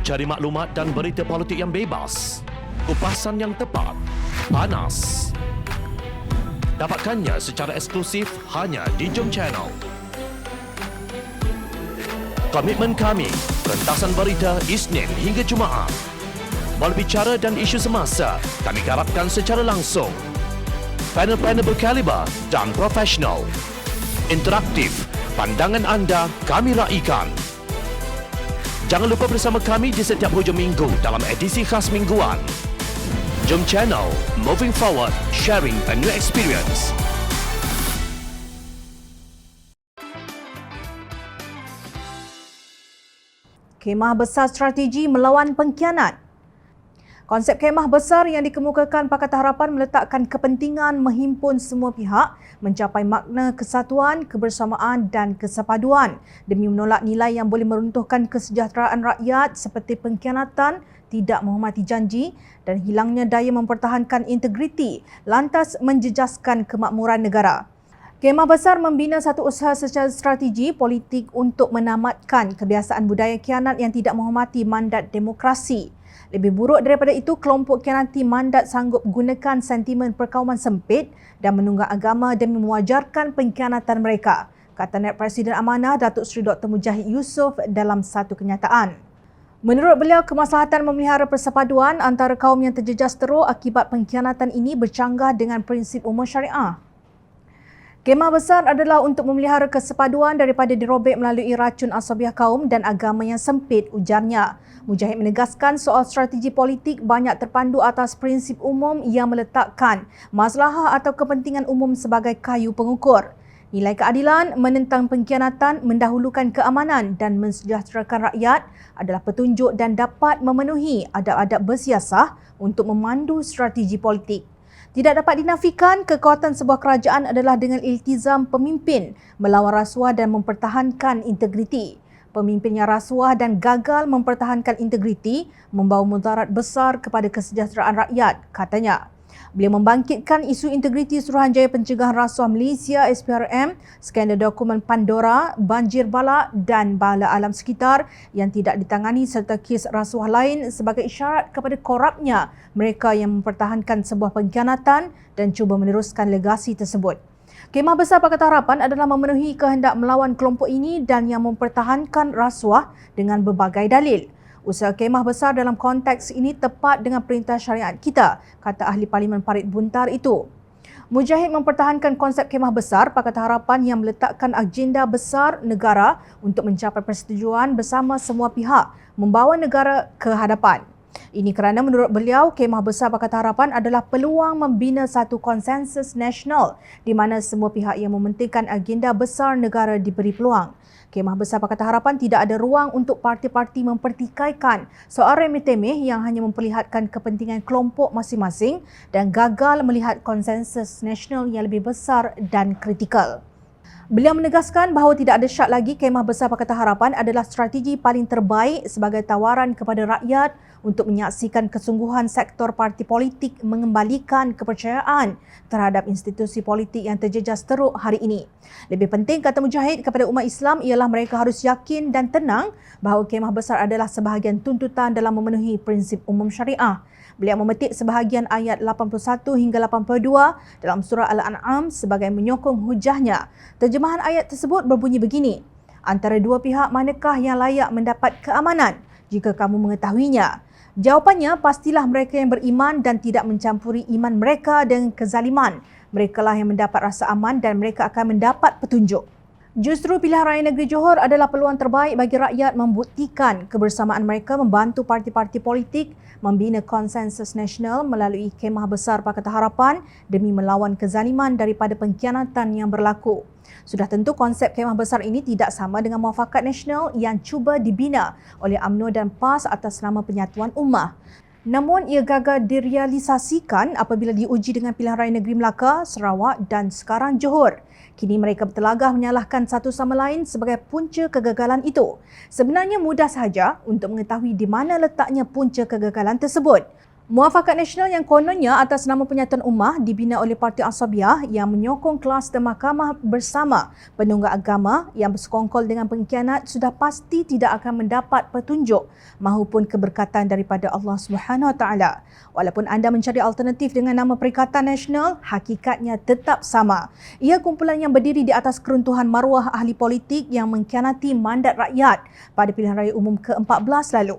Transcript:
Cari maklumat dan berita politik yang bebas, kupasan yang tepat, panas. Dapatkannya secara eksklusif hanya di Jom Channel. Komitmen kami, pentasan berita Isnin hingga Jumaat. Berbicara dan isu semasa, kami garapkan secara langsung. Panel-panel berkaliber dan profesional. Interaktif, pandangan anda kami raikan. Jangan lupa bersama kami di setiap hujung minggu dalam edisi khas mingguan. Jom Channel, moving forward, sharing a new experience. Kemah Besar Strategi Melawan Pengkhianat. Konsep kemah besar yang dikemukakan Pakatan Harapan meletakkan kepentingan menghimpun semua pihak mencapai makna kesatuan, kebersamaan dan kesepaduan demi menolak nilai yang boleh meruntuhkan kesejahteraan rakyat seperti pengkhianatan, tidak menghormati janji dan hilangnya daya mempertahankan integriti lantas menjejaskan kemakmuran negara. Kemah Besar membina satu usaha secara strategi politik untuk menamatkan kebiasaan budaya khianat yang tidak menghormati mandat demokrasi. Lebih buruk daripada itu, kelompok khianati mandat sanggup gunakan sentimen perkauman sempit dan menunggang agama demi mewajarkan pengkhianatan mereka, kata Naib Presiden Amanah Datuk Seri Dr. Mujahid Yusof dalam satu kenyataan. Menurut beliau, kemaslahatan memelihara persepaduan antara kaum yang terjejas teruk akibat pengkhianatan ini bercanggah dengan prinsip umum syariah. Kemah besar adalah untuk memelihara kesepaduan daripada dirobek melalui racun asabiah kaum dan agama yang sempit, ujarnya. Mujahid menegaskan soal strategi politik banyak terpandu atas prinsip umum yang meletakkan maslahah atau kepentingan umum sebagai kayu pengukur. Nilai keadilan, menentang pengkhianatan, mendahulukan keamanan dan mensejahterakan rakyat adalah petunjuk dan dapat memenuhi adab-adab bersiasah untuk memandu strategi politik. Tidak dapat dinafikan, kekuatan sebuah kerajaan adalah dengan iltizam pemimpin melawan rasuah dan mempertahankan integriti. Pemimpin yang rasuah dan gagal mempertahankan integriti membawa mudarat besar kepada kesejahteraan rakyat, katanya. Beliau membangkitkan isu integriti Suruhanjaya Pencegahan Rasuah Malaysia SPRM, skandal dokumen Pandora, banjir bala dan bala alam sekitar yang tidak ditangani serta kes rasuah lain sebagai isyarat kepada korapnya mereka yang mempertahankan sebuah pengkhianatan dan cuba meneruskan legasi tersebut. Kemah Besar Pakatan Harapan adalah memenuhi kehendak melawan kelompok ini dan yang mempertahankan rasuah dengan berbagai dalil. Usaha kemah besar dalam konteks ini tepat dengan perintah syariat kita, kata Ahli Parlimen Parit Buntar itu. Mujahid mempertahankan konsep kemah besar Pakatan Harapan yang meletakkan agenda besar negara untuk mencapai persetujuan bersama semua pihak, membawa negara ke hadapan. Ini kerana menurut beliau, Kemah Besar Pakatan Harapan adalah peluang membina satu konsensus nasional di mana semua pihak yang mementingkan agenda besar negara diberi peluang. Kemah Besar Pakatan Harapan tidak ada ruang untuk parti-parti mempertikaikan soal remeh-temeh yang hanya memperlihatkan kepentingan kelompok masing-masing dan gagal melihat konsensus nasional yang lebih besar dan kritikal. Beliau menegaskan bahawa tidak ada syak lagi Kemah Besar Pakatan Harapan adalah strategi paling terbaik sebagai tawaran kepada rakyat untuk menyaksikan kesungguhan sektor parti politik mengembalikan kepercayaan terhadap institusi politik yang terjejas teruk hari ini. Lebih penting, kata Mujahid, kepada umat Islam ialah mereka harus yakin dan tenang bahawa Kemah Besar adalah sebahagian tuntutan dalam memenuhi prinsip umum syariah. Beliau memetik sebahagian ayat 81 hingga 82 dalam surah Al-An'am sebagai menyokong hujahnya. Terjemahan ayat tersebut berbunyi begini: antara dua pihak manakah yang layak mendapat keamanan jika kamu mengetahuinya? Jawapannya, pastilah mereka yang beriman dan tidak mencampuri iman mereka dengan kezaliman. Merekalah yang mendapat rasa aman dan mereka akan mendapat petunjuk. Justru pilihan raya negeri Johor adalah peluang terbaik bagi rakyat membuktikan kebersamaan mereka membantu parti-parti politik membina konsensus nasional melalui Kemah Besar Pakatan Harapan demi melawan kezaliman daripada pengkhianatan yang berlaku. Sudah tentu konsep Kemah Besar ini tidak sama dengan Muafakat Nasional yang cuba dibina oleh UMNO dan PAS atas nama Penyatuan Ummah. Namun ia gagal direalisasikan apabila diuji dengan pilihan raya negeri Melaka, Sarawak dan sekarang Johor. Kini mereka bertelagah menyalahkan satu sama lain sebagai punca kegagalan itu. Sebenarnya mudah sahaja untuk mengetahui di mana letaknya punca kegagalan tersebut. Muafakat Nasional yang kononnya atas nama Penyatuan Ummah dibina oleh Parti Asabiah yang menyokong kluster mahkamah bersama penunggak agama yang bersekongkol dengan pengkhianat sudah pasti tidak akan mendapat petunjuk mahupun keberkatan daripada Allah Subhanahu Wa Taala. Walaupun anda mencari alternatif dengan nama Perikatan Nasional, hakikatnya tetap sama. Ia kumpulan yang berdiri di atas keruntuhan maruah ahli politik yang mengkhianati mandat rakyat pada pilihan raya umum ke-14 lalu.